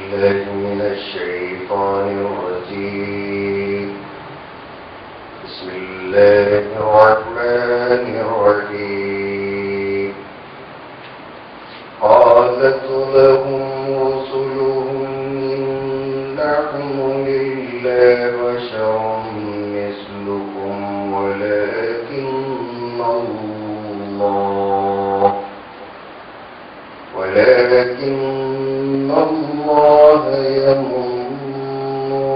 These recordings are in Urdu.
بالله من الشيطان الرجيم. بسم الله الرحمن الرحيم. قالت لهم رسلهم إن نحن إلا بشر مثلكم ولكن الله يمن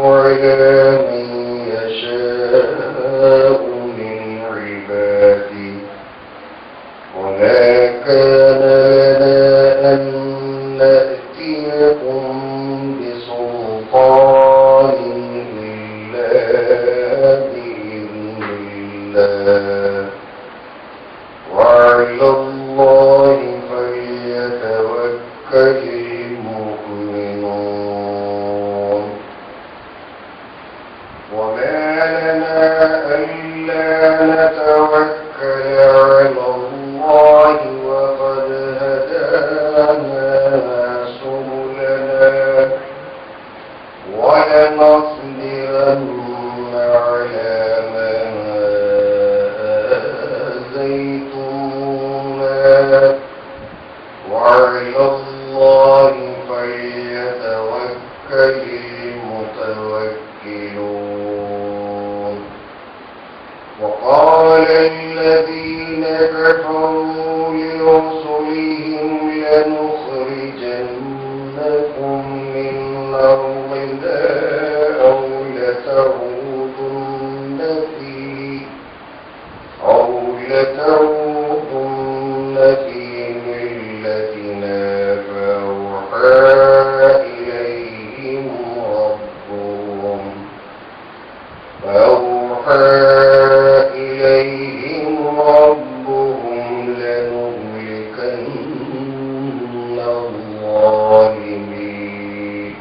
على من يشاء من عباده وما كان لنا أن نأتيكم بسلطان إلا بإذن الله وعلى الله فليتوكل المؤمنون. وما لنا ألا نتوكل على الله وقد هدانا سبلنا ولنصبرن على ما آذيتمونا وعلى الله فليتوكل المتوكلون. وقال الذين كفروا لرسلهم لنخرجنكم من أرضنا أو لتعودن في ملتنا فأوحى إليهم ربهم لنهلكن الظالمين.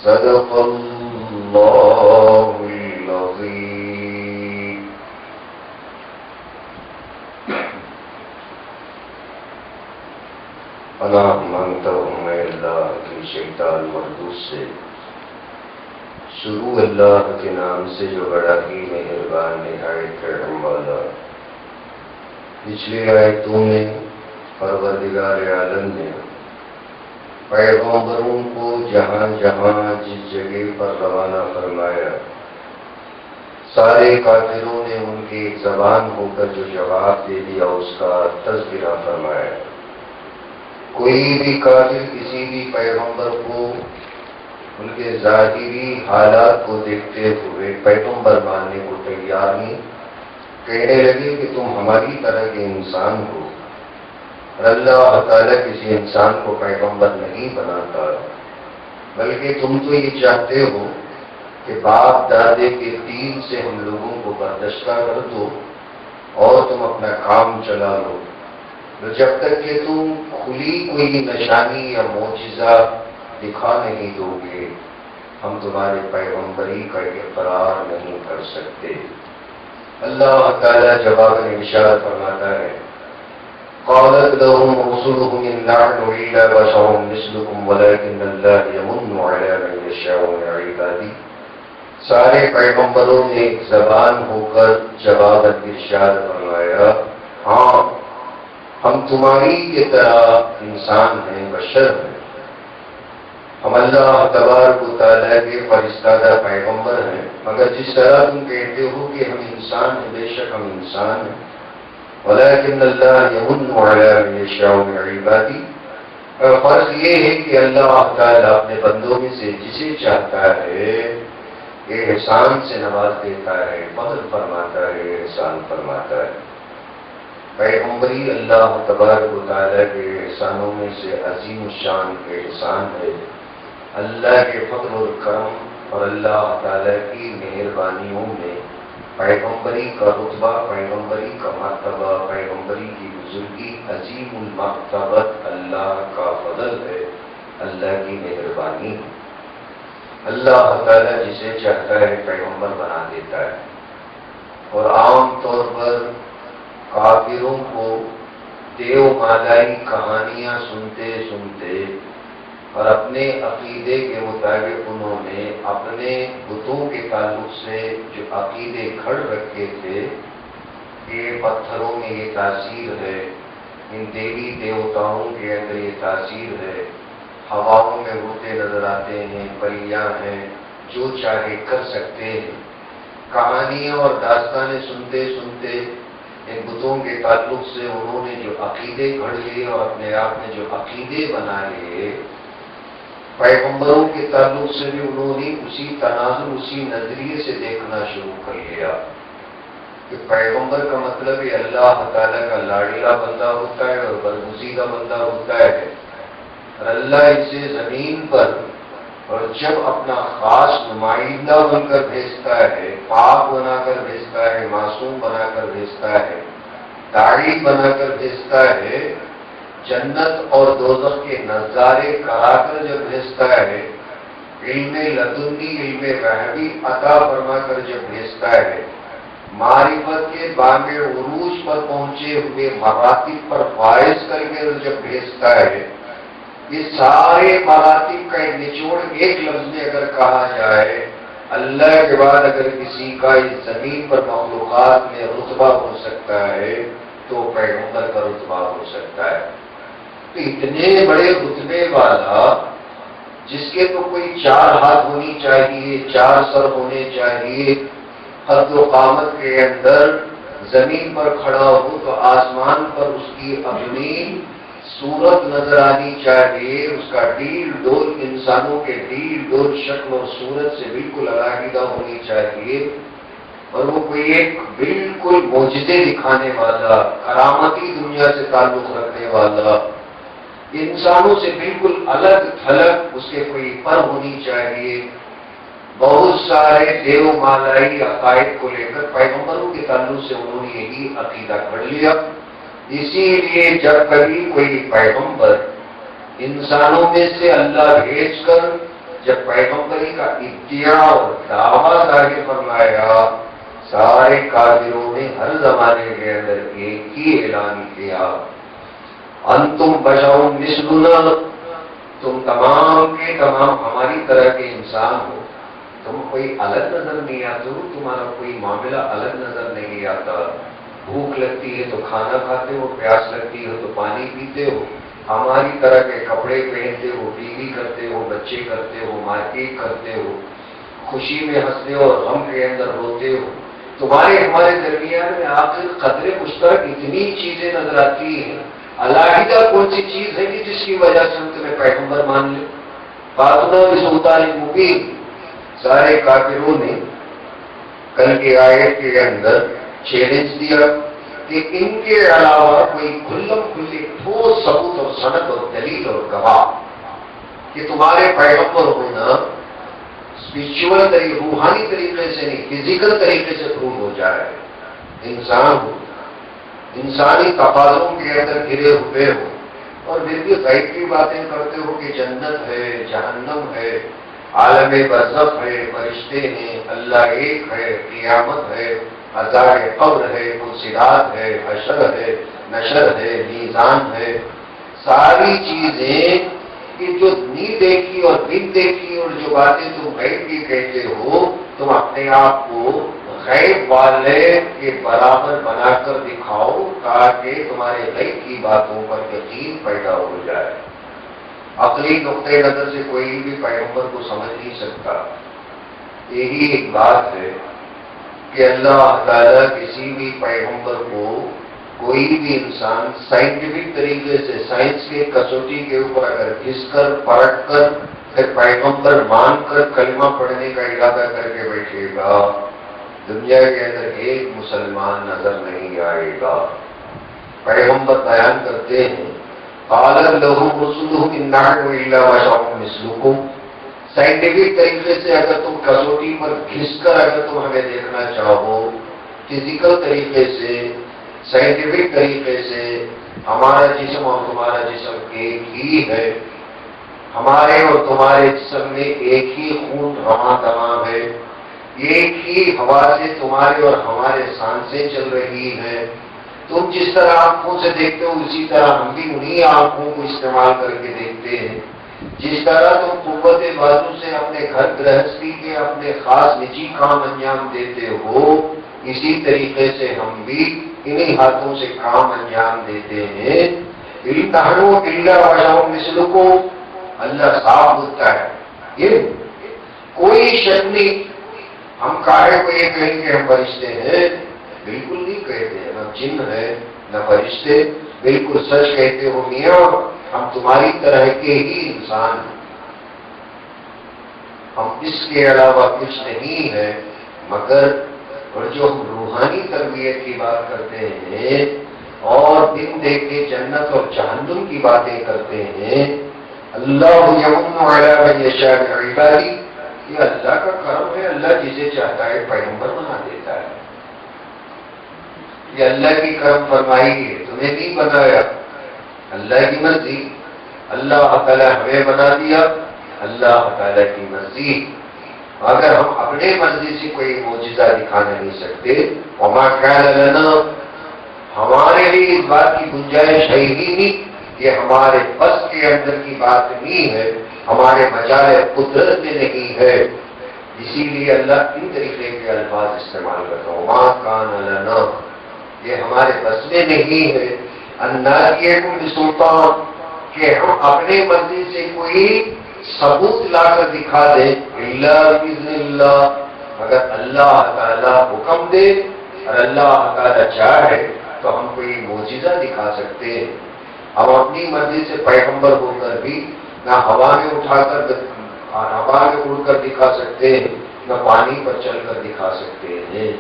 صدق الله العظيم. پناہ مانگتا ہوں میں اللہ کی شیطان مردود سے. شروع اللہ کے نام سے جو بڑا ہی مہربان نہایت رحم والا. پچھلے آیتوں میں پروردگار عالم نے پیغمبروں کو جہاں جہاں جس جگہ پر روانہ فرمایا سارے کافروں نے ان کی ایک زبان ہو کر جو جواب دے دیا اس کا تذکرہ فرمایا. کوئی بھی کافر کسی بھی پیغمبر کو ان کے ظاہری حالات کو دیکھتے ہوئے پیغمبر ماننے کو تیار نہیں. کہنے لگے کہ تم ہماری طرح کے انسان ہو اور اللہ تعالیٰ کسی انسان کو پیغمبر نہیں بناتا بلکہ تم تو یہ چاہتے ہو کہ باپ دادے کے دین سے ہم لوگوں کو برداشتہ کر دو اور تم اپنا کام چلا لو. جب تک کہ تم کھلی کوئی نشانی یا معجزہ دکھا نہیں دو گے ہم تمہارے پیغمبری کا اقرار نہیں کر سکتے. اللہ تعالیٰ جواب میں ارشاد فرماتا ہے قالت لهم رسلهم إن نحن إلا بشر مثلكم ولكن الله يمن على من يشاء من عباده. سارے پیغمبروں نے ایک زبان ہو کر جواب ارشاد فرمایا ہاں ہم تمہاری کی طرح انسان ہیں، بشر ہیں. ہم اللہ تبارک و تعالیٰ کے فرستادہ پیغمبر ہیں، مگر جس طرح تم کہتے ہو کہ ہم انسان ہیں بے شک ہم انسان ہیں. ولیکن اللہ یمن علی من یشاء من عبادہ. فرض یہ ہے کہ اللہ تعالیٰ اپنے بندوں میں سے جسے چاہتا ہے احسان سے نواز دیتا ہے، فضل فرماتا ہے، احسان فرماتا ہے. پیغمبری اللہ تبارک و تعالیٰ کے احسانوں میں سے عظیم الشان احسان ہے. اللہ کے فضل و کرم اور اللہ تعالیٰ کی مہربانیوں میں پیغمبری کا رتبہ، پیغمبری کا مرتبہ، پیغمبری کی بزرگی عظیم المرتبت اللہ کا فضل ہے، اللہ کی مہربانی ہے. اللہ تعالیٰ جسے چاہتا ہے پیغمبر بنا دیتا ہے. اور عام طور پر کافروں کو دیو مالائی کہانیاں سنتے سنتے اور اپنے عقیدے کے مطابق انہوں نے اپنے بتوں کے تعلق سے جو عقیدے گھڑ رکھے تھے کہ پتھروں میں یہ تاثیر ہے، ان دیوی دیوتاؤں کے اندر یہ تاثیر ہے، ہواؤں میں اڑتے نظر آتے ہیں، پریاں ہیں، جو چاہے کر سکتے ہیں، کہانیاں اور داستانیں سنتے سنتے ان بتوں کے تعلق سے انہوں نے جو عقیدے گھڑ لیے اور اپنے آپ میں جو عقیدے بنا لیے، پیغمبروں کے تعلق سے بھی انہوں نے اسی تناظر اسی نظریے سے دیکھنا شروع کر لیا کہ پیغمبر کا مطلب یہ اللہ تعالیٰ کا لاڈلا بندہ ہوتا ہے اور برگزیدہ بندہ ہوتا ہے، اور اللہ اسے زمین پر اور جب اپنا خاص نمائندہ بن کر بھیجتا ہے، پاک بنا کر بھیجتا ہے، معصوم بنا کر بھیجتا ہے، داعی بنا کر بھیجتا ہے، جنت اور دوزخ کے نظارے کرا کر جب بھیجتا ہے، علم لدنی علم غیبی عطا فرما کر جب بھیجتا ہے، معرفت کے بام عروج پر پہنچے ہوئے مراتب پر فائز کر کے جب بھیجتا ہے، یہ سارے مراتب کا ایک نچوڑ ایک لفظ میں اگر کہا جائے، اللہ کے بعد اگر کسی کا اس زمین پر مخلوقات میں رتبہ ہو سکتا ہے تو پیغمبر کا رتبہ ہو سکتا ہے۔ تو اتنے بڑے رتبے والا، جس کے تو کوئی 4 ہاتھ ہونی چاہیے، 4 سر ہونے چاہیے، قد و قامت کے اندر زمین پر کھڑا ہو تو آسمان پر اس کی اپنی صورت نظر آنی چاہیے، اس کا ڈیل ڈول انسانوں کے ڈیل ڈول شکل اور صورت سے بالکل علیحدہ ہونی چاہیے، اور وہ کوئی ایک بالکل معجزے دکھانے والا، کرامتی دنیا سے تعلق رکھنے والا، انسانوں سے بالکل الگ تھلگ اس کے کوئی پر ہونی چاہیے۔ بہت سارے دیو مالائی عقائد کو لے کر پیغمبروں کے تعلق سے انہوں نے یہی عقیدہ کر لیا۔ اسی لیے جب کبھی کوئی پیغمبر انسانوں میں سے اللہ بھیج کر جب پیغمبری کا ادعا اور دعویٰ ظاہر فرمایا، سارے کافروں نے ہر زمانے کے اندر ایک ہی اعلان کیا، انتم بشر مثلنا، تم تمام کے تمام ہماری طرح کے انسان ہو، تم کوئی الگ نظر نہیں آتے ہو، تمہارا کوئی معاملہ الگ نظر نہیں آتا، بھوک لگتی ہے تو کھانا کھاتے ہو، پیاس لگتی ہے تو پانی پیتے ہو، ہماری طرح کے کپڑے پہنتے ہو، ٹی وی کرتے ہو، بچے کرتے ہو، مارکیٹ کرتے ہو، خوشی میں ہنستے ہو اور غم کے اندر روتے ہو، تمہارے ہمارے درمیان میں آخر قدرے مشترک اتنی چیزیں نظر آتی ہیں، علیحدہ کون سی چیز ہے کہ جس کی وجہ سے ہم تمہیں پیغمبر مان لیں؟ فاتنا بسلطان مبین۔ سارے کافروں نے کل کے آیت کے اندر چیلنج دیا کہ ان کے علاوہ کوئی کھلم کھلی ٹھوس ثبوت اور سند اور دلیل اور گواہ کہ تمہارے پیغمبر ہونا اسپرچول طریقے، روحانی طریقے سے نہیں، فزیکل طریقے سے پروو ہو جائے، انسان ہو، انسانی تقاضوں کے اندر گرے ہوئے ہو، اور پھر بھی غیب کی باتیں کرتے ہو کہ جنت ہے، جہنم ہے، عالم برزخ ہے، فرشتے ہیں، اللہ ایک ہے، قیامت ہے، عذاب قبر ہے، فصلات ہے، حشر ہے، نشر ہے، میزان ہے، ساری چیزیں کہ جو نہیں دیکھی اور بن دیکھی، اور جو باتیں تم غیب کی کہتے ہو، تم اپنے آپ کو غیب والے کے برابر بنا کر دکھاؤ تاکہ تمہارے غیب کی باتوں پر یقین پیدا ہو جائے۔ عقلی نقطۂ نظر سے کوئی بھی پیغمبر کو سمجھ نہیں سکتا۔ یہی ایک بات ہے کہ اللہ تعالیٰ کسی بھی پیغمبر کو، کوئی بھی انسان سائنٹیفک طریقے سے سائنس کے کسوٹی کے اوپر اگر گھس کر پرکھ کر پھر پیغمبر مان کر کلمہ پڑھنے کا ارادہ کر کے بیٹھے گا، دنیا کے اندر ایک مسلمان نظر نہیں آئے گا۔ پیغمبر بیان کرتے ہیں، قال لهم رسلهم ان نحن الا بشر مثلكم، سائنٹیفک طریقے سے اگر تم کسوٹی پر گھس کر اگر تم ہمیں دیکھنا چاہو، فزیکل طریقے سے، سائنٹیفک طریقے سے، ہمارا جسم اور تمہارا جسم ایک ہی ہے، ہمارے اور تمہارے جسم میں ایک ہی خون رواں تمام ہے، ایک ہی ہوا سے تمہارے اور ہمارے سانسیں چل رہی ہیں، تم جس طرح آنکھوں سے دیکھتے ہو اسی طرح ہم بھی انہی آنکھوں کو استعمال کر کے دیکھتے ہیں، جس طرح تم قوت بازو سے اپنے گھر گرہستی کے اپنے خاص نجی کام انجام دیتے ہو، اسی طریقے سے ہم بھی انہی ہاتھوں سے کام انجام دیتے ہیں۔ مثلکم، اللہ صاف ہوتا ہے، یہ کوئی شک نہیں۔ ہم کاہے کو یہ کہیں کہ ہم فرشتے ہیں؟ بالکل نہیں کہتے، نہ جن ہے نہ فرشتے، بالکل سچ کہتے ہو میاں، ہم تمہاری طرح کے ہی انسان ہیں، ہم اس کے علاوہ کچھ نہیں ہے مگر۔ اور جو ہم روحانی تربیت کی بات کرتے ہیں اور دن دیکھ کے جنت اور جہنم کی باتیں کرتے ہیں، اللہ یمن علی من یشاء من عبادہ، یہ اللہ کا کرم ہے، اللہ جسے چاہتا ہے پیغمبر بنا دیتا ہے، یہ اللہ کی کرم فرمائی ہے، تمہیں نہیں بنایا، اللہ کی مرضی، اللہ تعالیٰ ہمیں بنا دیا، اللہ تعالیٰ کی مرضی۔ اگر ہم اپنے مرضی سے کوئی معجزہ دکھا نہیں سکتے، وما کان لنا، ہمارے لیے اس بات کی گنجائش ہے ہی نہیں، یہ ہمارے بس کے اندر کی بات نہیں ہے، ہمارے مجال قدرت میں نہیں ہے، اسی لیے اللہ ان طریقے کے الفاظ استعمال کرتا ہے، وما کان لنا، یہ ہمارے بس میں نہیں ہے، ان بسلطان، کہ ہم اپنے مرضی سے کوئی ثبوت لا کر دکھا دیں، الا باذن اللہ، اگر اللہ تعالیٰ حکم دے اور اللہ تعالیٰ چاہے تو ہم کوئی معجزہ دکھا سکتے ہیں۔ ہم اپنی مرضی سے پیغمبر ہو کر بھی نہ ہوا میں اٹھا کر ہوا میں اڑ کر دکھا سکتے ہیں، نہ پانی پر چل کر دکھا سکتے ہیں۔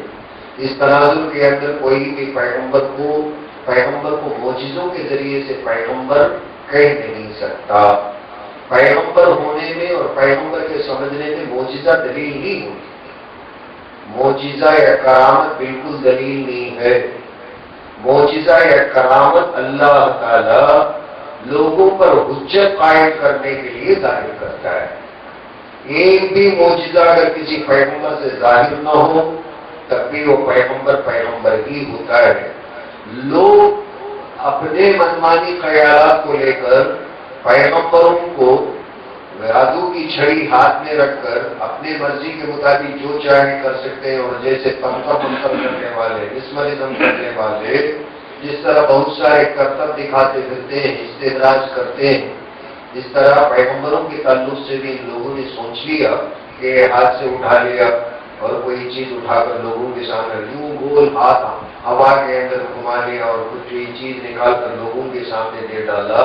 اس تناظر کے اندر کوئی بھی پیغمبر کو معجزوں کے ذریعے سے پیغمبر کہہ نہیں سکتا۔ پیغمبر ہونے میں اور پیغمبر کے سمجھنے میں معجزہ دلیل نہیں ہوتی، معجزہ یا کرامت بالکل دلیل نہیں ہے۔ معجزہ یا کرامت اللہ تعالی لوگوں پر حجت قائم کرنے کے لیے ظاہر کرتا ہے۔ ایک بھی معجزہ اگر کسی پیغمبر سے ظاہر نہ ہو تب بھی وہ پیغمبر ہی ہوتا ہے۔ لوگ اپنے منمانی خیالات کو لے کر پیغمبروں کو جادو کی چھڑی ہاتھ میں رکھ کر اپنے مرضی کے مطابق جو چاہے کر سکتے ہیں، اور جیسے تمکا منتر کرنے والے، مسمرزم کرنے والے جس طرح بہت سارے کرتب دکھاتے پھرتے ہیں، استدراج کرتے ہیں، اس طرح پیغمبروں کے تعلق سے بھی ان لوگوں نے سوچ لیا کہ ہاتھ سے اٹھا لیا اور کوئی چیز اٹھا کر لوگوں کے سامنے یوں گول ہاتھ ہوا کے اندر گھما لیا اور کچھ چیز نکال کر لوگوں کے سامنے دے ڈالا۔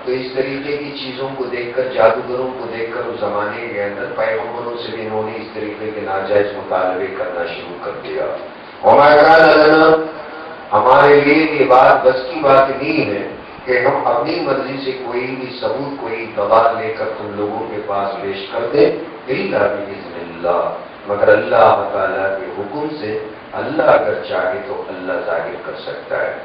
تو اس طریقے کی چیزوں کو دیکھ کر، جادوگروں کو دیکھ کر اس زمانے کے اندر پیغمبروں سے بھی انہوں نے اس طریقے کے ناجائز مطالبے کرنا شروع کر دیا۔ وما کان لنا، ہمارے لیے یہ بات بس کی بات نہیں ہے کہ ہم اپنی مرضی سے کوئی بھی ثبوت، کوئی گواہ لے کر تم لوگوں کے پاس پیش کر دیں، الا باذن اللہ، مگر اللہ تعالیٰ کے حکم سے۔ اللہ اگر چاہے تو اللہ ظاہر کر سکتا ہے۔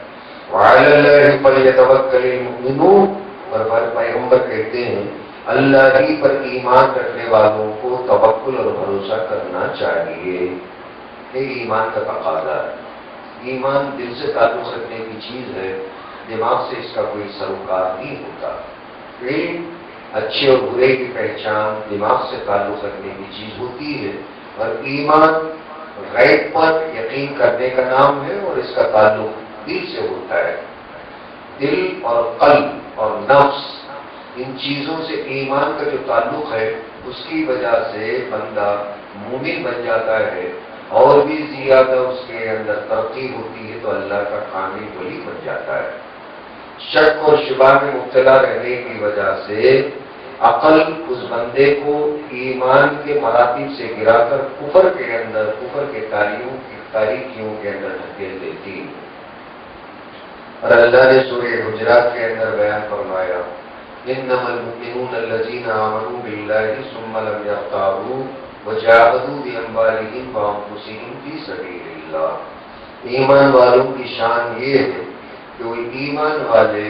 وعلی اللہ فلیتوکل المؤمنون، اور پیغمبر کہتے ہیں اللہ ہی پر ایمان رکھنے والوں کو توکل اور بھروسہ کرنا چاہیے۔ یہ ایمان کا تقاضا ہے۔ ایمان دل سے تعلق رکھنے کی چیز ہے، دماغ سے اس کا کوئی سروکار نہیں ہوتا۔ علم اچھے اور برے کی پہچان دماغ سے تعلق رکھنے کی چیز ہوتی ہے، اور ایمان غیب پر یقین کرنے کا نام ہے، اور اس کا تعلق دل سے ہوتا ہے۔ دل اور قلب اور نفس، ان چیزوں سے ایمان کا جو تعلق ہے اس کی وجہ سے بندہ مومن بن جاتا ہے، اور بھی زیادہ اس کے اندر ترقی ہوتی ہے تو اللہ کا کامل ولی بن جاتا ہے۔ شک اور شبہ میں مبتلا رہنے کی وجہ سے عقل اس بندے کو ایمان کے مراتب سے گرا کر کفر کے اندر، کفر کے تاریکیوں کے اندر دھکیل دیتی ہے۔ اور اللہ نے سورہ حجرات کے اندر بیان فرمایا، انما المؤمنون الذين آمنوا بالله ثم لم يرتابوا وجاهدوا باموالهم وانفسهم في سبيل الله۔ ایمان والوں کی شان یہ ہے کہ وہ ایمان والے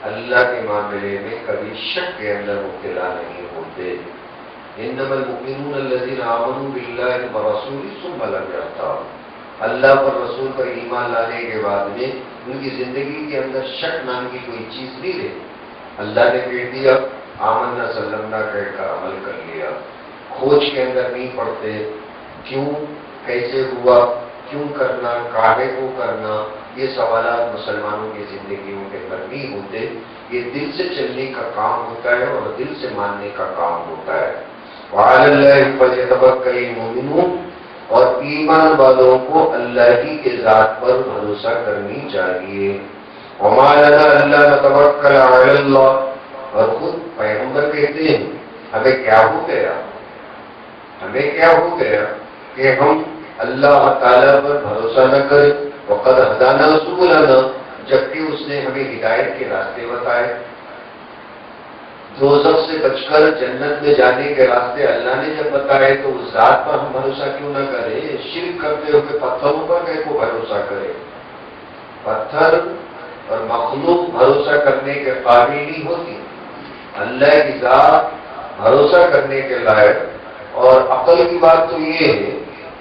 اللہ کے معاملے میں کبھی شک کے اندر مبتلا نہیں ہوتے۔ انما المؤمنون الذين آمنوا بالله ورسوله ثم لم يرتابوا، اللہ پر رسول پر ایمان لانے کے بعد میں ان کی زندگی کے اندر شک نام کی کوئی چیز نہیں رہی۔ اللہ نے کہہ دیا آمنا سلمنا کہہ کر عمل کر لیا، کھوج کے اندر نہیں پڑتے کیوں، کیسے ہوا، کیوں کرنا، کاہے کو کرنا، یہ سوالات مسلمانوں کی زندگیوں کے اندر نہیں ہوتے۔ یہ دل سے چلنے کا کام ہوتا ہے اور دل سے ماننے کا کام ہوتا ہے۔ وعلی اللہ فلیتوکل المؤمنون، اور ایمان والوں کو اللہ ہی کے ذات پر بھروسہ کرنی چاہیے۔ وما لنا الا نتوکل علی اللہ، اور خود پیغمبر کہتے ہیں ہمیں کیا ہو گیا، ہمیں کیا ہو گیا کہ ہم اللہ تعالیٰ پر بھروسہ نہ کریں، وقد ہدانا سبلنا، جبکہ اس نے ہمیں ہدایت کے راستے بتائے۔ دوزخ سے بچ کر جنت میں جانے کے راستے اللہ نے جب بتائے تو اس ذات پر ہم بھروسہ کیوں نہ کریں؟ شرک کرتے ہوئے پتھروں پر کیسے کو بھروسہ کرے؟ پتھر اور مخلوق بھروسہ کرنے کے قابل نہیں ہوتی، اللہ کی ذات بھروسہ کرنے کے لائق۔ اور عقل کی بات تو یہ ہے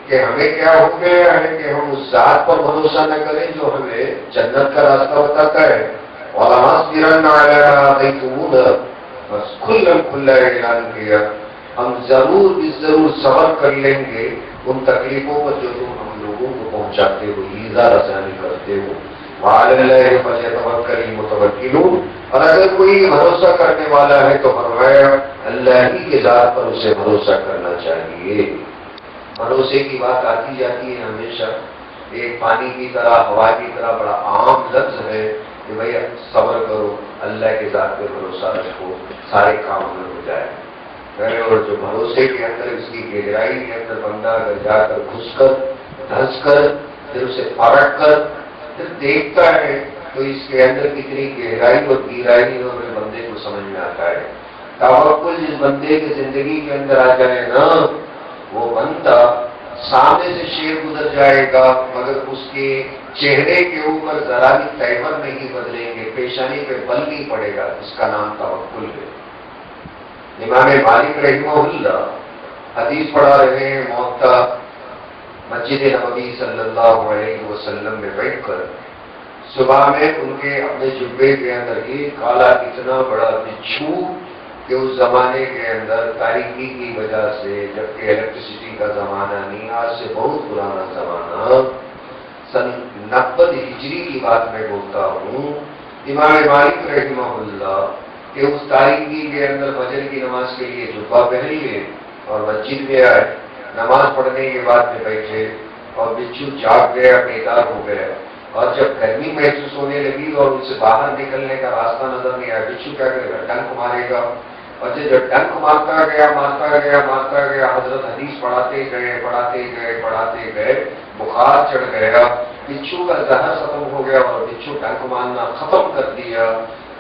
کہ ہمیں کیا ہو گیا ہے کہ ہم اس ذات پر بھروسہ نہ کریں جو ہمیں جنت کا راستہ بتاتا ہے۔ بس کھلا اعلان کیا، ہم ضرور صبر کر لیں گے ان تکلیفوں پر جو تم ہم لوگوں کو پہنچاتے ہو، ایذا رسانی کرتے ہو۔ وعلی اللہ فلیتوکل المتوکلون، اور اگر کوئی بھروسہ کرنے والا ہے تو فرمایا اللہ ہی کے ذات پر اسے بھروسہ کرنا چاہیے۔ بھروسے کی بات آتی جاتی ہے ہمیشہ، ایک پانی کی طرح، ہوا کی طرح بڑا عام لفظ ہے کہ بھائی صبر کرو، اللہ کے ذات پہ بھروسہ رکھو، سارے کام میں ہو جائے۔ اور جو بھروسے کے اندر، اس کی گہرائی کے اندر بندہ اگر جا کر گھس کر دھنس کر پھر اسے پرکھ کر پھر دیکھتا ہے تو اس کے اندر کتنی گہرائی اور گہرائی اور بندے کو سمجھ میں آتا ہے۔ توکل جس بندے کی زندگی کے اندر آ جائے نا، وہ بندہ سامنے سے شیر گزر جائے گا مگر اس کے چہرے کے اوپر ذرا بھی تیور نہیں بدلیں گے، پیشانی پہ بل نہیں پڑے گا، اس کا نام توکل ہے۔ امام مالک رحمہ اللہ حدیث پڑھا رہے ہیں موطا، مسجد نبوی صلی اللہ علیہ وسلم میں بیٹھ کر، صبح میں ان کے اپنے جبے کے اندر ایک کالا اتنا بڑا بچھو کہ اس زمانے کے اندر تاریکی کی وجہ سے، جبکہ الیکٹریسٹی کا زمانہ نہیں، آج سے بہت پرانا زمانہ، سن 90 ہجری کی بات میں بولتا ہوں، امام مالک رحمہ اللہ کہ اس تاریکی کے اندر فجر کی نماز کے لیے جبہ پہن لیے اور مسجد میں آئے، نماز پڑھنے کے بعد میں بیٹھے اور بچھو جاگ گیا، بیدار ہو گیا، اور جب گرمی محسوس ہونے لگی اور ان سے باہر نکلنے کا راستہ نظر نہیں آیا، بچھو کیا کرے گا؟ ڈنک مارے گا، اور جب ڈنک مارتا گیا، حضرت حدیث پڑھاتے گئے، بخار چڑھ گیا، بچھو کا زہر ختم ہو گیا اور بچھو ڈنک مارنا ختم کر دیا۔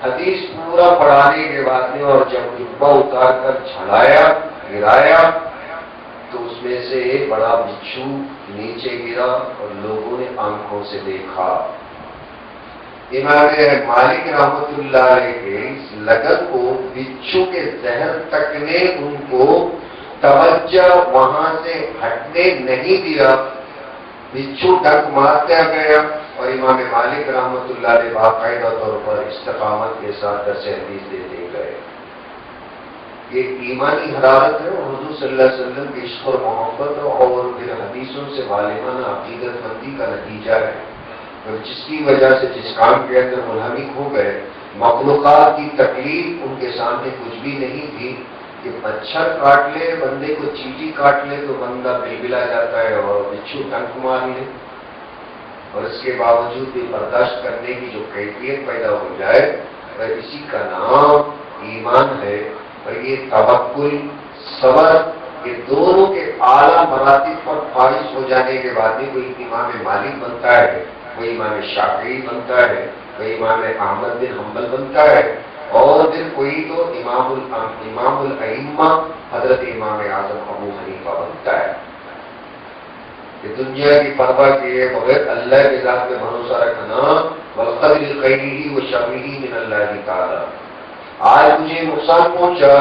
حدیث پورا پڑھانے کے بعد میں اور جب جبہ اتار کر جھڑایا، گرایا، تو اس میں سے ایک بڑا بچھو نیچے گرا اور لوگوں نے آنکھوں سے دیکھا۔ امام مالک رحمۃ اللہ علیہ کے اس لگن کو، بچھو کے زہر تک نے ان کو توجہ وہاں سے ہٹنے نہیں دیا، بچھو ڈنک مارتا گیا، اور امام مالک رحمۃ اللہ علیہ باقاعدہ طور پر استقامت کے ساتھ درس حدیث دیتے گئے۔ یہ ایمانی حرارت ہے اور حضور صلی اللہ علیہ وسلم کی عشق اور محبت اور پھر حدیثوں سے غالباً عقیدت مندی کا نتیجہ ہے، جس کی وجہ سے جس کام کے اندر منہمک ہو گئے، مخلوقات کی تکلیف ان کے سامنے کچھ بھی نہیں تھی کہ مچھر کاٹ لے، بندے کو چیٹی کاٹ لے تو بندہ بلبلا جاتا ہے اور بچھو ڈنک مار لے، اور اس کے باوجود بھی برداشت کرنے کی جو کیفیت پیدا ہو جائے، اور اسی کا نام ایمان ہے۔ اور یہ توکل، صبر، یہ دونوں کے اعلیٰ مراتب پر فائز ہو جانے کے بعد بھی کوئی امام مالک بنتا ہے، کوئی امام شافعی بنتا ہے، کوئی امام احمد بن حنبل بنتا ہے، اور پھر کوئی تو امام الائمہ حضرت امام اعظم ابو حنیفہ بنتا ہے۔ کہ دنیا کی پرواہ کیے بغیر اللہ کے ذات پہ بھروسہ رکھنا، والقدر خیرہ وشرہ من اللہ تعالی۔ آج مجھے نقصان پہنچا،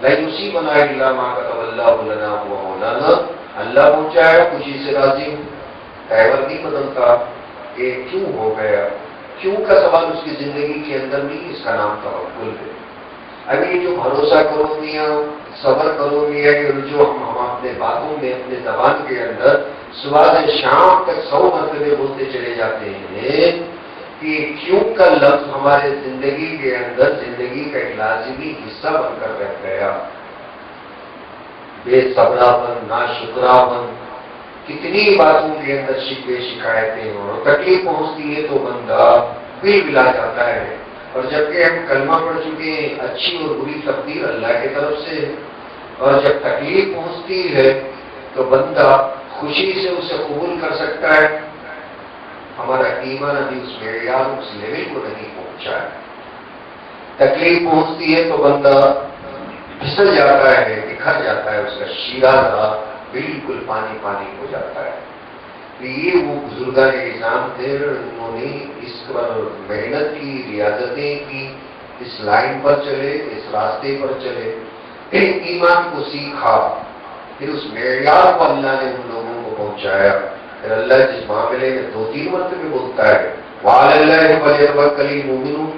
لن یصیبنا الا ما كتب اللہ لنا هو مولانا، اللہ پہنچایا، خوشی سے راضی ہوں، تیور نہیں بدلتا کہ کیوں ہو گیا، کیوں کا سوال اس کی زندگی کے اندر نہیں، اس کا نام توکل ہے۔ اب یہ جو بھروسہ کرو میاں، صبر کرو میاں، یہ جو ہم اپنے باتوں میں اپنے زبان کے اندر صبح سے شام تک 100 مرتبے بولتے چلے جاتے ہیں کہ کیوں کا لفظ ہمارے زندگی کے اندر زندگی کا ایک لازمی حصہ بن کر رہ گیا. بے صبرا بن، ناشکرا بن، کتنی باتوں کے اندر شکوے شکایتیں ہوں، تکلیف پہنچتی ہے تو بندہ بل بلا جاتا ہے. اور جبکہ ہم کلمہ پڑھ چکے ہیں اچھی اور بری تقدیر اللہ کی طرف سے، اور جب تکلیف پہنچتی ہے تو بندہ خوشی سے اسے قبول کر سکتا ہے. ہمارا ایمان ابھی اس معیار اس لیول کو نہیں پہنچا ہے. تکلیف پہنچتی ہے تو بندہ پھسل جاتا ہے، بکھر جاتا ہے، اس کا شیرازہ بالکل پانی پانی ہو جاتا ہے. یہ وہ بزرگان نظام تھے، انہوں نے اس پر محنت کی، ریاضتیں کی، اس لائن پر چلے، اس راستے پر چلے، پھر ایمان کو سیکھا، پھر اس معیار کو اللہ نے ان لوگوں کو پہنچایا. پھر اللہ جس معاملے میں 2-3 مرتبہ بولتا ہے وَعَلَى اللَّهِ فَلْيَتَوَكَّلِ الْمُؤْمِنُونَ،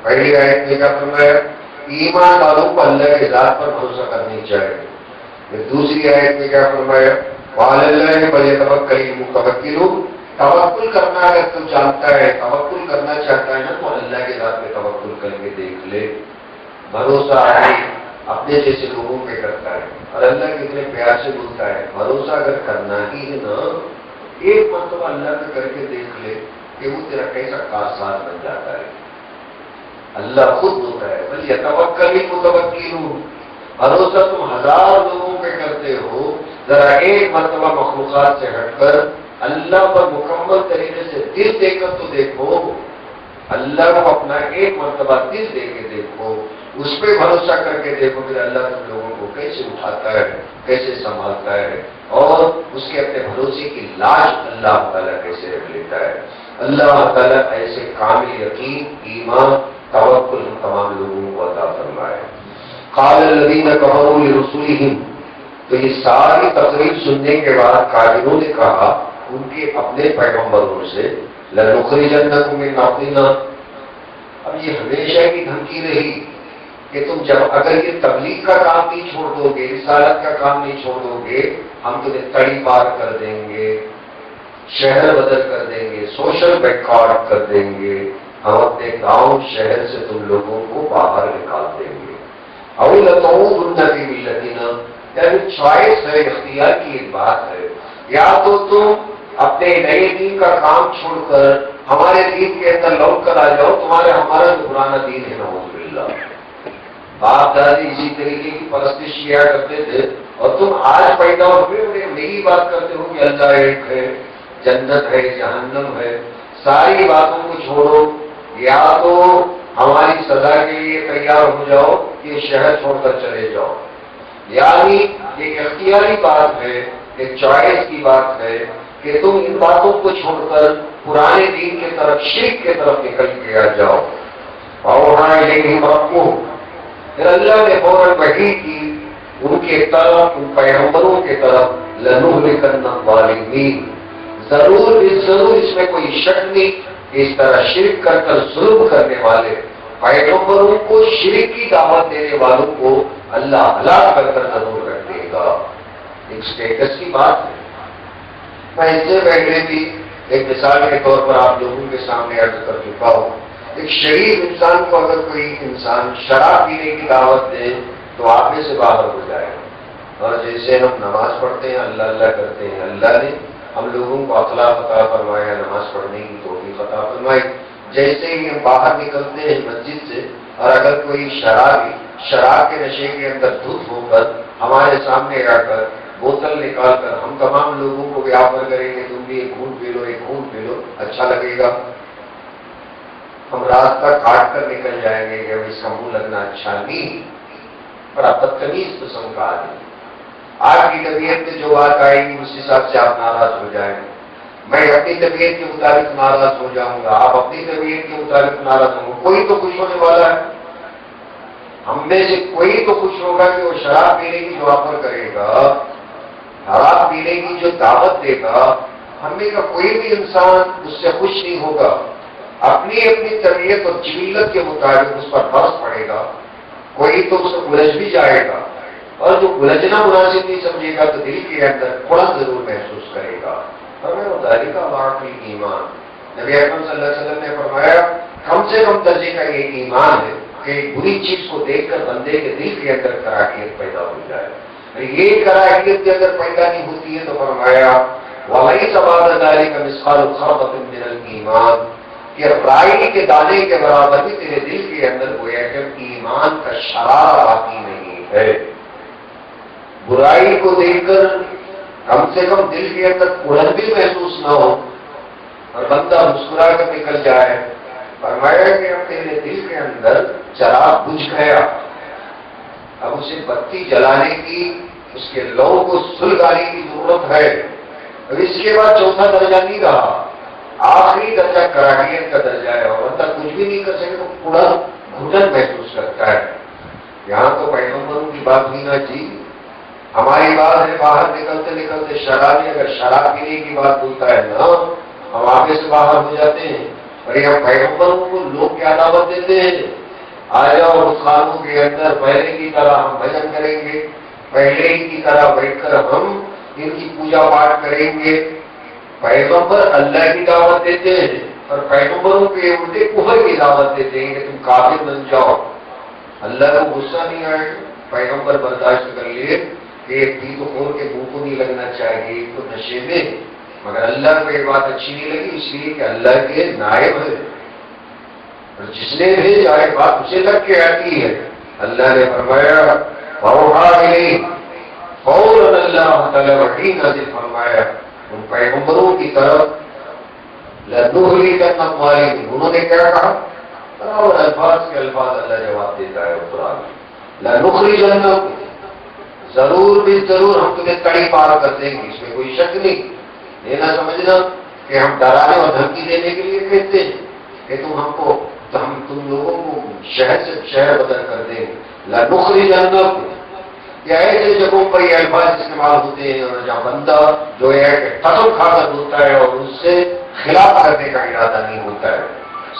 پہلی آیت میں کیا فرمایا؟ ایمان والوں کو اللہ کے ذات پر بھروسہ کرنی چاہیے. پھر دوسری آیت میں کیا فرمایا؟ وَعَلَى اللَّهِ فَلْيَتَوَكَّلِ الْمُتَوَكِّلُونَ. توکل کرنا اگر تو جانتا ہے، توکل کرنا چاہتا ہے نا، تو اللہ کے ذات پہ توکل کر کے دیکھ لے. بھروسہ آدمی اپنے جیسے لوگوں پہ کرتا ہے، اور اللہ کتنے پیار سے بولتا ہے بھروسہ اگر کرنا ہی ہے نا، ایک مرتبہ اللہ پہ کر کے دیکھ لے کہ وہ تیرا کیسا کارساز بن جاتا ہے. اللہ خود ہوتا ہے بھائی توکل ہی متوکلون. بھروسہ تم 1000 لوگوں پہ کرتے ہو، ذرا ایک مرتبہ مخلوقات سے ہٹ کر اللہ پر مکمل طریقے سے دل دے کر تو دیکھو. اللہ کو اپنا ایک مرتبہ دل دے کے دیکھو، اس پہ بھروسہ کر کے دیکھو، پھر اللہ تم لوگوں کو کیسے اٹھاتا ہے، کیسے سنبھالتا ہے، اور اس کے اپنے بھروسے کی لاش اللہ تعالیٰ کیسے رکھ لیتا ہے. اللہ تعالیٰ ایسے کامل یقین، ایمان، توکل تمام لوگوں کو عطا فرمائے. قال الذین کفروا لرسلہم. تو یہ ساری تقریر سننے کے بعد کافروں نے کہا ان کے اپنے پیغمبروں سے لَنُخْرِجَنَّكُم مِّنْ أَرْضِنَا. اب یہ ہمیشہ کی دھمکی رہی کہ تم جب اگر یہ تبلیغ کا کام نہیں چھوڑ دو گے، رسالت کا کام نہیں چھوڑ دو گے، ہم تمہیں تڑی پار کر دیں گے، شہر بدل کر دیں گے، سوشل بیکارڈ کر دیں گے، ہم اپنے گاؤں شہر سے تم لوگوں کو باہر نکال دیں گے. أَوْ لَتَعُودُنَّ فِي مِلَّتِنَا. یعنی چوائس ہے، اختیار کی ایک بات ہے. یا تو تم اپنے نئے دین کا کام چھوڑ کر ہمارے دین کے اندر لوٹ کر آ جاؤ، ہمارا جو پرانا دین ہے نعوذ باللہ. باپ دادی اسی طریقے کی پرستش کیا کرتے تھے، اور تم آج پیدا ہوئے انہیں نئی بات کرتے ہو کہ اللہ ایک ہے، جنت ہے، جہنم ہے. ساری باتوں کو چھوڑو، یا تو ہماری سزا کے لیے تیار ہو جاؤ، یہ شہر چھوڑ کر چلے جاؤ. یعنی ایک اختیاری بات ہے، ایک چوائس کی بات ہے کہ تم ان باتوں کو چھوڑ کر پرانے دین کی طرف، شرک کی طرف نکل کے آ جاؤ. اوحیٰ الیہم ربہم. پھر اللہ نے فوراً وحی کی ان کے طرف، ان پیغمبروں کے طرف، لَنُهْلِكَنَّ الظَّالِمِينَ. ضرور اس میں کوئی شک نہیں کہ اس طرح شرک کر کر ظلم کرنے والے پیغمبروں کو، شرک کی دعوت دینے والوں کو اللہ ہلاک کر کر ضرور رکھ دے گا. ایک سٹیٹس کی بات ہے. میں اس سے پہلے بھی ایک مثال کے طور پر آپ لوگوں کے سامنے عرض کر چکا ہوں. ایک شریف انسان کو اگر کوئی انسان شراب پینے کی دعوت دے تو آپے سے باہر ہو جائے گا. اور جیسے ہم نماز پڑھتے ہیں، اللہ اللہ کرتے ہیں، اللہ نے ہم لوگوں کو اخلاق عطا فرمایا، نماز پڑھنے کی توفیق عطا فرمائی. جیسے ہی ہم باہر نکلتے ہیں مسجد سے، اور اگر کوئی شرابی شراب کے نشے کے اندر دھت ہو کر ہمارے سامنے آ کر بوتل نکال کر ہم تمام لوگوں کو بھی آفر کریں گے تم بھی ایک گھونٹ پی لو، ایک گھونٹ پی لو، اچھا لگے گا؟ ہم راستہ کاٹ کر نکل جائیں گے کہ اس کا منہ لگنا اچھا نہیں. بڑا بدتمیز قسم کا آدمی. آپ کی طبیعت میں جو بات آئے گی اس حساب سے آپ ناراض ہو جائیں گے. میں اپنی طبیعت کے مطابق ناراض ہو جاؤں گا، آپ اپنی طبیعت کے مطابق ناراض ہوں گے. کوئی تو خوش ہونے والا ہے. ہم میں سے کوئی تو خوش ہوگا کہ وہ شراب پینے کی جو آفر کرے گا، شراب پینے کی جو دعوت دے گا، ہم میں کا کوئی بھی انسان اس سے خوش نہیں ہوگا. اپنی اپنی طبیعت اور جبلت کے مطابق اس پر فرض پڑے گا کوئی تو اس کو الجھ بھی جائے گا، اور جو الجھنا مناسب نہیں سمجھے گا تو دل کے اندر تھوڑا ضرور محسوس کرے گا۔ ہمیں ذالک ضعف ایمان، نبی اکرم صلی اللہ علیہ وسلم نے فرمایا کم سے کم درجے کا یہ ایمان ہے کہ بری چیز کو دیکھ کر بندے کے دل کے اندر کراہیت پیدا ہو جائے۔ یہ کراہیت کے اندر پیدا نہیں ہوتی ہے تو فرمایا وَلَيْسَ بَعْدَ ذَلِكَ مِثْقَالُ خَرْبَةٍ مِّنَ الْإِيمَانِ، کہ رائی کے دانے کے برابر بھی تیرے دل کے اندر گویا کہ ایمان کا شرارہ باقی نہیں ہے۔ برائی کو دیکھ کر کم سے کم دل کے اندر الجھ بھی محسوس نہ ہو اور بندہ مسکرا کر نکل جائے۔ فرمایا کہ اب تیرے دل کے اندر چراغ بجھ گیا، اب اسے بتی جلانے کی، اس کے لو کو سلگانے کی ضرورت ہے۔ اب اس کے بعد چوتھا درجہ نہیں رہا، آخری درجہ کراہیت کا درجہ ہے، اور بندہ کچھ بھی نہیں کر سکے تو پورا گھٹن محسوس کرتا ہے۔ یہاں تو پیغمبروں کی بات نہیں نہ جی، ہماری بات ہے باہر نکلتے نکلتے شرابی اگر شراب پینے کی بات بولتا ہے نا، ہم آگے سے باہر ہو جاتے ہیں۔ اور یہاں پیغمبروں کو لوگ کیا دعوت دیتے ہیں، آ جاؤ اس خانوں کے اندر پہلے کی طرح ہم بھجن کریں گے، پہلے ہی کی طرح بیٹھ کر ہم ان کی پوجا پاٹ کریں گے۔ پیغمبر اللہ کی دعوت دیتے ہیں اور پیغمبروں کے الٹے کفر کی دعوت دیتے ہیں کہ تم کافر بن جاؤ۔ اللہ کو غصہ نہیں آئے، پیغمبر برداشت کر لیے کہ ایک پی تو خور کے منہ کو نہیں لگنا چاہیے، ایک تو نشے میں، مگر اللہ کو یہ بات اچھی نہیں لگی اس لیے کہ اللہ کے نائب ہے، اور جس نے بھی آئے بات اسے لگ کے آتی ہے۔ اللہ نے فرمایا فوراً اللہ تعالیٰ وحی نازل فرمایا ان پیغمبروں کی طرف لَنُهْلِكَنَّ الظَّالِمِينَ، انہوں نے کیا کہا؟ اور الفاظ کے الفاظ اللہ جواب دیتا ہے قرآن میں، لَنُخْرِجَنَّكُمْ، ضرور بھی ضرور ہم تمہیں کڑی پار کر دیں گے، اس میں کوئی شک نہیں۔ یہ نہ سمجھنا کہ ہم ڈرانے اور دھمکی دینے کے لیے کہتے ہیں کہ ہم تم لوگوں کو شہر سے شہر بدل کر دیں گے۔ لَنُخْرِجَنَّكُمْ، یا ایسے جگہوں پر یہ الفاظ استعمال ہوتے ہیں اور جہاں بندہ جو ہے کہ قسم کھا کر ہوتا ہے اور اس سے خلاف کرنے کا ارادہ نہیں ہوتا ہے،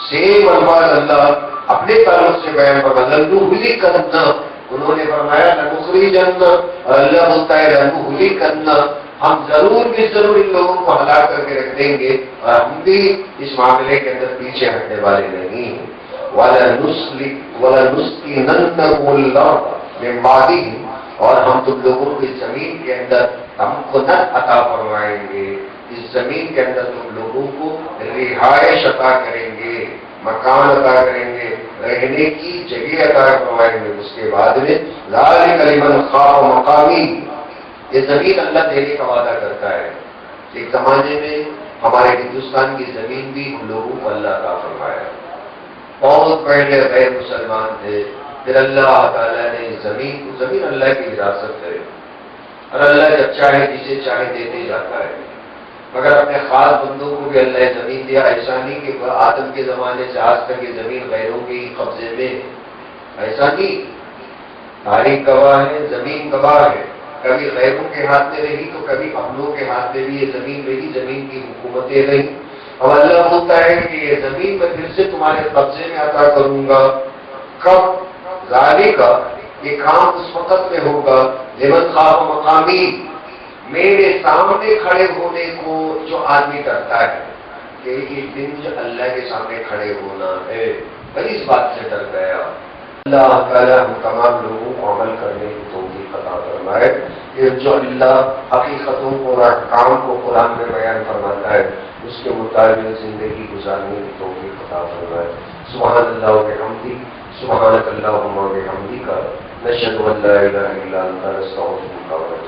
سیم الفاظ اللہ اپنے تعلق سے بیان فرمایا لَنُخْرِجَنَّ، انہوں نے فرمایا لَنُخْرِجَنَّ، اور اللہ بولتا ہے لَنُخْرِجَنَّ، ہم ضرور بھی ضرور ان لوگوں کو ہلاک کر کے رکھ دیں گے، اور ہم بھی اس معاملے کے اندر پیچھے ہٹنے والے نہیں ہیں۔ وَلَنُسْكِنَنَّكُمُ الْأَرْضَ مِن بَعْدِهِمْ، اور ہم تم لوگوں کو اس زمین کے اندر ہم کو عطا فرمائیں گے، اس زمین کے اندر تم لوگوں کو رہائش عطا کریں گے، مکان عطا کریں گے، رہنے کی جگہ عطا فرمائیں گے۔ اس کے بعد میں ذَلِكَ لِمَنْ خَافَ مَقَامِي، یہ زمین اللہ دینے کا وعدہ کرتا ہے۔ ایک زمانے میں ہمارے ہندوستان کی زمین بھی لوگوں کو اللہ عطا فرمایا، بہت پہلے غیر مسلمان تھے، پھر اللہ تعالیٰ نے زمین اللہ کی وراثت ہے، اور اللہ جب چاہے جسے چاہے دیتے جاتا ہے، مگر اپنے خاص بندوں کو بھی اللہ زمین دیا۔ ایسا نہیں کہ آدم کے زمانے سے آج تک یہ زمین غیروں کے قبضے میں، ایسا نہیں، تاریخ گواہ ہے، زمین گواہ ہے، کبھی غیروں کے ہاتھ میں رہی تو کبھی اپنوں کے ہاتھ میں بھی یہ زمین رہی، زمین کی حکومتیں رہی، اور اللہ بولتا ہے کہ یہ زمین میں پھر سے تمہارے قبضے میں عطا کروں گا۔ کب؟ ذالک، یہ کام اس وقت میں ہوگا لمن خاف مقامی، میرے سامنے کھڑے ہونے کو جو آدمی ڈرتا ہے کہ ایک دن جو اللہ کے سامنے کھڑے ہونا ہے، بھائی اس بات سے ڈر گیا۔ اللہ تعالیٰ ہم تمام لوگوں کو عمل کرنے کی توفیق عطا فرمائے کہ جو اللہ حقیقتوں کو اور احکام کو قرآن میں بیان فرماتا ہے اس کے مطابق زندگی گزارنے کی توفیق عطا فرمائے۔ سبحان اللہ و بحمدہ، سبحانک اللہم و بحمدک، نشہد ان لا الہ الا انت، نستغفرک و نتوب الیک۔